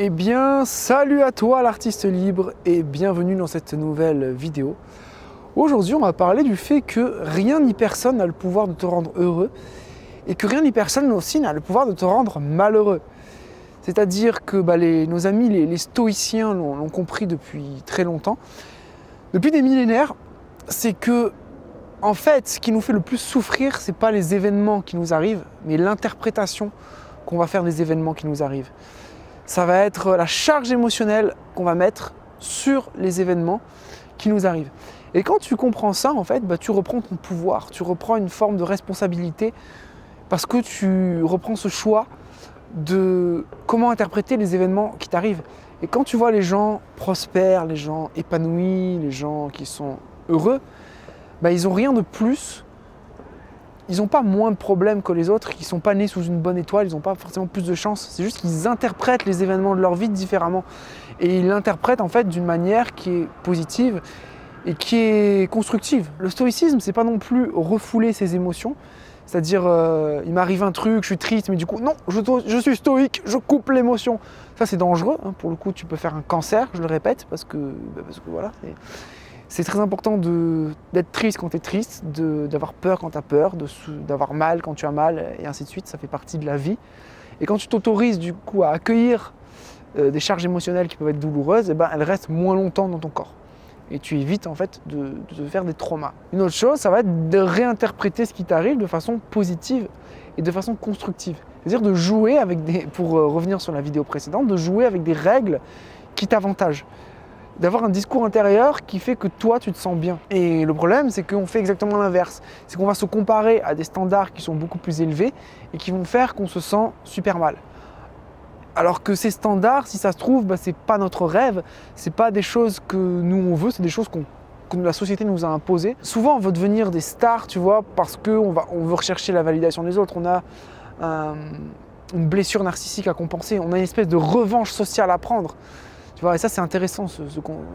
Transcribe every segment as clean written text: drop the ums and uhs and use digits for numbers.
Eh bien, salut à toi l'artiste libre et bienvenue dans cette nouvelle vidéo. Aujourd'hui, on va parler du fait que rien ni personne n'a le pouvoir de te rendre heureux et que rien ni personne aussi n'a le pouvoir de te rendre malheureux. C'est-à-dire que nos amis, les stoïciens l'ont compris depuis très longtemps, depuis des millénaires, c'est que, en fait, ce qui nous fait le plus souffrir, c'est pas les événements qui nous arrivent, mais l'interprétation qu'on va faire des événements qui nous arrivent. Ça va être la charge émotionnelle qu'on va mettre sur les événements qui nous arrivent. Et quand tu comprends ça, en fait, tu reprends ton pouvoir, tu reprends une forme de responsabilité parce que tu reprends ce choix de comment interpréter les événements qui t'arrivent. Et quand tu vois les gens prospères, les gens épanouis, les gens qui sont heureux, ils n'ont rien de plus. Ils n'ont pas moins de problèmes que les autres, ils ne sont pas nés sous une bonne étoile, ils n'ont pas forcément plus de chance. C'est juste qu'ils interprètent les événements de leur vie différemment. Et ils l'interprètent en fait d'une manière qui est positive et qui est constructive. Le stoïcisme, c'est pas non plus refouler ses émotions. C'est-à-dire, il m'arrive un truc, je suis triste, mais du coup, non, je suis stoïque, je coupe l'émotion. Ça, c'est dangereux. Pour le coup, tu peux faire un cancer, je le répète, parce que voilà. C'est très important d'être triste quand tu es triste, d'avoir peur quand tu as peur, d'avoir mal quand tu as mal, et ainsi de suite. Ça fait partie de la vie. Et quand tu t'autorises du coup à accueillir des charges émotionnelles qui peuvent être douloureuses, elles restent moins longtemps dans ton corps. Et tu évites en fait de faire des traumas. Une autre chose, ça va être de réinterpréter ce qui t'arrive de façon positive et de façon constructive. C'est-à-dire de jouer avec pour revenir sur la vidéo précédente, de jouer avec des règles qui t'avantagent. D'avoir un discours intérieur qui fait que toi, tu te sens bien. Et le problème, c'est qu'on fait exactement l'inverse. C'est qu'on va se comparer à des standards qui sont beaucoup plus élevés et qui vont faire qu'on se sent super mal. Alors que ces standards, si ça se trouve, c'est pas notre rêve, c'est pas des choses que nous on veut, c'est des choses que la société nous a imposées. Souvent, on veut devenir des stars, tu vois, parce qu'on veut rechercher la validation des autres. On a une blessure narcissique à compenser, on a une espèce de revanche sociale à prendre. Tu vois, et ça c'est intéressant,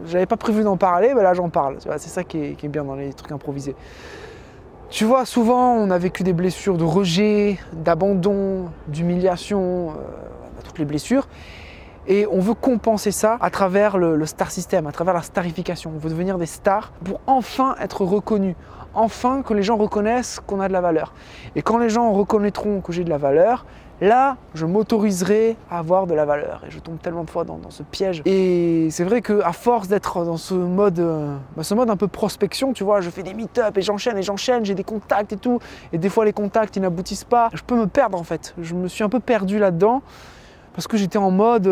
j'avais pas prévu d'en parler, mais là j'en parle. Tu vois, c'est ça qui est bien dans les trucs improvisés. Tu vois, souvent on a vécu des blessures de rejet, d'abandon, d'humiliation, toutes les blessures. Et on veut compenser ça à travers le star system, à travers la starification. On veut devenir des stars pour enfin être reconnus, enfin que les gens reconnaissent qu'on a de la valeur. Et quand les gens reconnaîtront que j'ai de la valeur, là, je m'autoriserai à avoir de la valeur. Et je tombe tellement de fois dans ce piège. Et c'est vrai qu'à force d'être dans ce mode un peu prospection, tu vois, je fais des meet-up et j'enchaîne, j'ai des contacts et tout. Et des fois, les contacts, ils n'aboutissent pas. Je peux me perdre en fait. Je me suis un peu perdu là-dedans. Parce que j'étais en mode,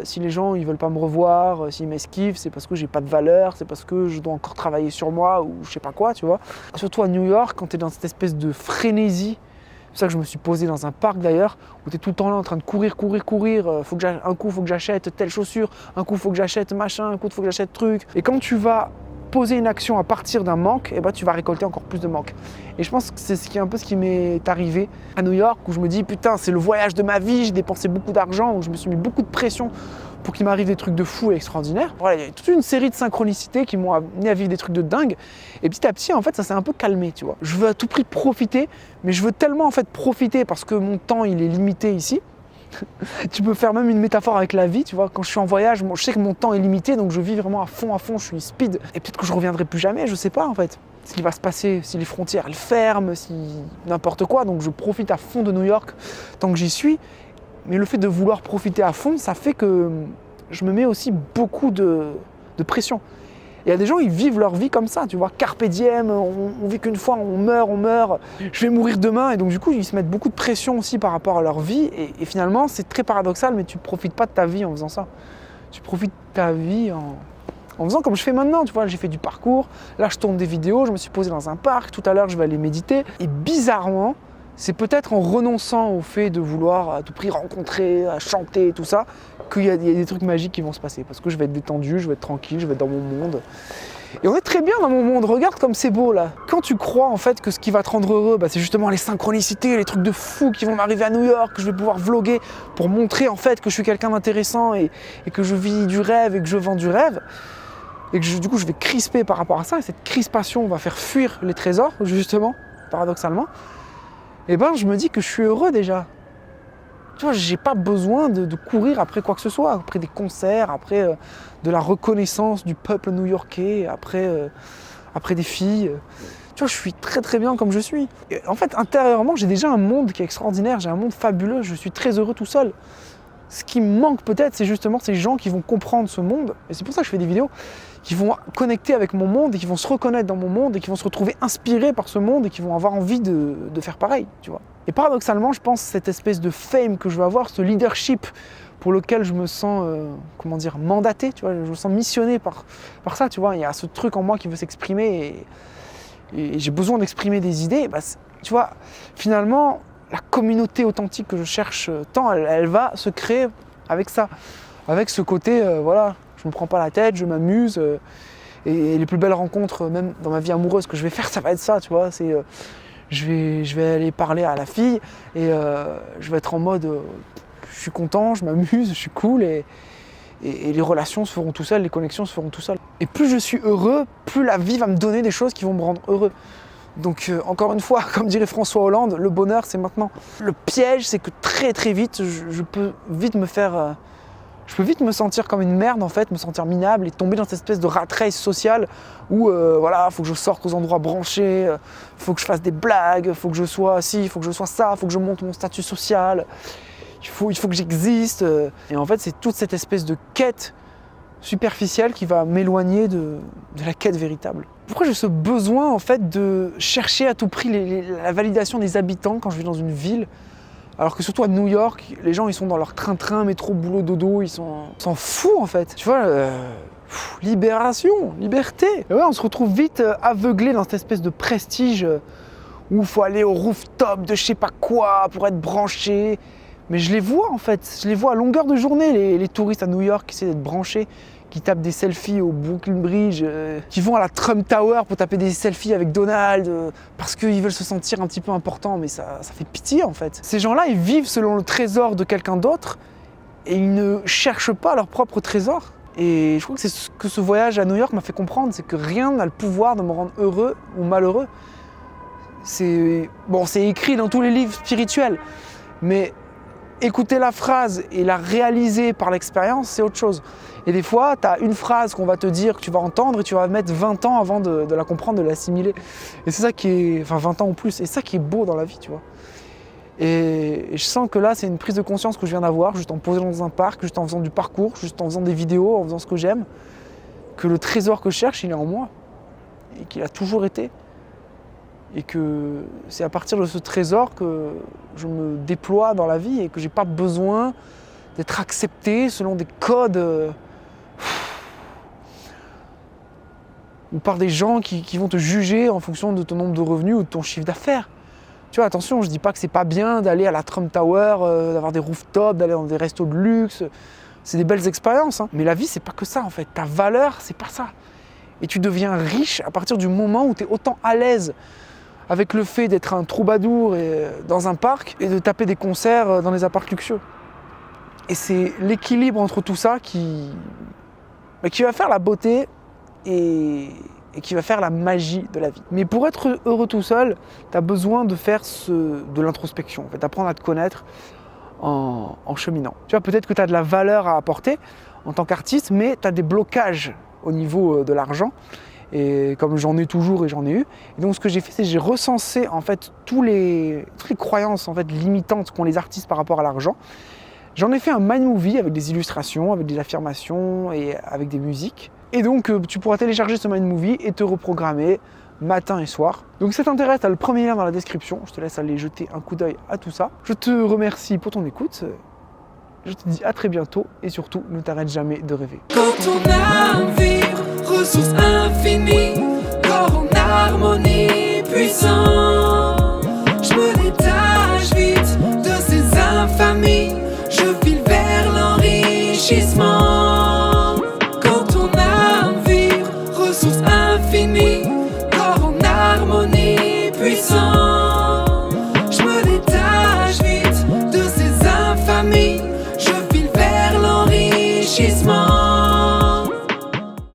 si les gens ils veulent pas me revoir, s'ils m'esquivent, c'est parce que j'ai pas de valeur, c'est parce que je dois encore travailler sur moi ou je sais pas quoi, tu vois. Surtout à New York, quand tu es dans cette espèce de frénésie, c'est pour ça que je me suis posé dans un parc d'ailleurs, où tu es tout le temps là en train de courir, un coup il faut que j'achète telle chaussure, un coup il faut que j'achète machin, un coup il faut que j'achète truc. Et quand tu vas poser une action à partir d'un manque, tu vas récolter encore plus de manque. Et je pense que c'est un peu ce qui m'est arrivé à New York, où je me dis putain, c'est le voyage de ma vie, j'ai dépensé beaucoup d'argent, où je me suis mis beaucoup de pression pour qu'il m'arrive des trucs de fou et extraordinaires. Voilà, il y a toute une série de synchronicités qui m'ont amené à vivre des trucs de dingue. Et petit à petit, en fait, ça s'est un peu calmé, tu vois. Je veux à tout prix profiter, mais je veux tellement en fait profiter parce que mon temps, il est limité ici. Tu peux faire même une métaphore avec la vie, tu vois, quand je suis en voyage, je sais que mon temps est limité, donc je vis vraiment à fond, je suis speed. Et peut-être que je reviendrai plus jamais, je sais pas en fait. Ce qui va se passer, si les frontières elles ferment, si n'importe quoi, donc je profite à fond de New York tant que j'y suis. Mais le fait de vouloir profiter à fond, ça fait que je me mets aussi beaucoup de pression. Il y a des gens, ils vivent leur vie comme ça, tu vois, carpe diem, on vit qu'une fois, on meurt, je vais mourir demain, et donc du coup, ils se mettent beaucoup de pression aussi par rapport à leur vie, et finalement, c'est très paradoxal, mais tu ne profites pas de ta vie en faisant ça. Tu profites de ta vie en faisant comme je fais maintenant, tu vois, j'ai fait du parcours, là je tourne des vidéos, je me suis posé dans un parc, tout à l'heure je vais aller méditer, et bizarrement, c'est peut-être en renonçant au fait de vouloir à tout prix rencontrer, à chanter, tout ça, qu'il y a des trucs magiques qui vont se passer. Parce que je vais être détendu, je vais être tranquille, je vais être dans mon monde. Et on est très bien dans mon monde, regarde comme c'est beau là. Quand tu crois en fait que ce qui va te rendre heureux, c'est justement les synchronicités, les trucs de fou qui vont m'arriver à New York, que je vais pouvoir vlogger pour montrer en fait que je suis quelqu'un d'intéressant et que je vis du rêve et que je vends du rêve. Et que du coup je vais crisper par rapport à ça, et cette crispation va faire fuir les trésors, justement, paradoxalement. Et je me dis que je suis heureux déjà. Tu vois, j'ai pas besoin de courir après quoi que ce soit, après des concerts, après de la reconnaissance du peuple new-yorkais, après des filles. Tu vois, je suis très très bien comme je suis. Et en fait, intérieurement, j'ai déjà un monde qui est extraordinaire, j'ai un monde fabuleux, je suis très heureux tout seul. Ce qui me manque peut-être, c'est justement ces gens qui vont comprendre ce monde, et c'est pour ça que je fais des vidéos, qui vont connecter avec mon monde, et qui vont se reconnaître dans mon monde, et qui vont se retrouver inspirés par ce monde, et qui vont avoir envie de faire pareil, tu vois. Et paradoxalement, je pense cette espèce de fame que je veux avoir, ce leadership pour lequel je me sens, mandaté, tu vois, je me sens missionné par ça, tu vois. Il y a ce truc en moi qui veut s'exprimer, et j'ai besoin d'exprimer des idées. Bah, tu vois, finalement, la communauté authentique que je cherche tant, elle va se créer avec ça, avec ce côté, je me prends pas la tête, je m'amuse, et les plus belles rencontres, même dans ma vie amoureuse, que je vais faire, ça va être ça, tu vois. C'est je vais aller parler à la fille et je vais être en mode je suis content, je m'amuse, je suis cool et les relations se feront tout seules, les connexions se feront tout seules. Et plus je suis heureux, plus la vie va me donner des choses qui vont me rendre heureux. Donc encore une fois, comme dirait François Hollande, le bonheur c'est maintenant. Le piège c'est que très très vite, je peux vite me sentir comme une merde en fait, me sentir minable et tomber dans cette espèce de rat race sociale où faut que je sorte aux endroits branchés, faut que je fasse des blagues, faut que je sois ci, faut que je sois ça, faut que je monte mon statut social, il faut que j'existe. Et en fait c'est toute cette espèce de quête superficielle qui va m'éloigner de la quête véritable. Pourquoi j'ai ce besoin en fait de chercher à tout prix la validation des habitants quand je vis dans une ville? Alors que surtout à New York, les gens ils sont dans leur train-train, métro, boulot, dodo, ils s'en foutent en fait. Tu vois, libération, liberté. Et ouais, on se retrouve vite aveuglé dans cette espèce de prestige où il faut aller au rooftop de je sais pas quoi pour être branché. Mais je les vois en fait, je les vois à longueur de journée, les touristes à New York qui essaient d'être branchés, qui tapent des selfies au Brooklyn Bridge, qui vont à la Trump Tower pour taper des selfies avec Donald, parce qu'ils veulent se sentir un petit peu importants, mais ça fait pitié en fait. Ces gens-là, ils vivent selon le trésor de quelqu'un d'autre, et ils ne cherchent pas leur propre trésor. Et je crois que c'est ce que ce voyage à New York m'a fait comprendre, c'est que rien n'a le pouvoir de me rendre heureux ou malheureux. C'est écrit dans tous les livres spirituels, mais écouter la phrase et la réaliser par l'expérience, c'est autre chose. Et des fois, tu as une phrase qu'on va te dire, que tu vas entendre, et tu vas mettre 20 ans avant de la comprendre, de l'assimiler. Et c'est ça qui est... 20 ans ou plus. Et c'est ça qui est beau dans la vie, tu vois. Et je sens que là, c'est une prise de conscience que je viens d'avoir, juste en me posant dans un parc, juste en faisant du parcours, juste en faisant des vidéos, en faisant ce que j'aime, que le trésor que je cherche, il est en moi. Et qu'il a toujours été. Et que c'est à partir de ce trésor que je me déploie dans la vie et que j'ai pas besoin d'être accepté selon des codes ou par des gens qui vont te juger en fonction de ton nombre de revenus ou de ton chiffre d'affaires. Tu vois, attention, je dis pas que c'est pas bien d'aller à la Trump Tower, d'avoir des rooftops, d'aller dans des restos de luxe. C'est des belles expériences, hein. Mais la vie, c'est pas que ça en fait. Ta valeur, c'est pas ça. Et tu deviens riche à partir du moment où tu es autant à l'aise avec le fait d'être un troubadour dans un parc et de taper des concerts dans des apparts luxueux. Et c'est l'équilibre entre tout ça qui va faire la beauté et qui va faire la magie de la vie. Mais pour être heureux tout seul, tu as besoin de faire de l'introspection, en fait, d'apprendre à te connaître en cheminant. Tu vois, peut-être que tu as de la valeur à apporter en tant qu'artiste, mais tu as des blocages au niveau de l'argent. Et comme j'en ai toujours et j'en ai eu. Et donc ce que j'ai fait, c'est que j'ai recensé en fait toutes les croyances en fait limitantes qu'ont les artistes par rapport à l'argent. J'en ai fait un mind movie avec des illustrations, avec des affirmations et avec des musiques. Et donc tu pourras télécharger ce mind movie et te reprogrammer matin et soir. Donc si ça t'intéresse, tu as le premier lien dans la description. Je te laisse aller jeter un coup d'œil à tout ça. Je te remercie pour ton écoute. Je te dis à très bientôt et surtout, ne t'arrête jamais de rêver. Quand on a envie, ressources infinies, corps en harmonie, puissant. Je me détache vite de ces infamies, je file vers l'enrichissement. Quand on a envie, ressources infinies, corps en harmonie, puissant.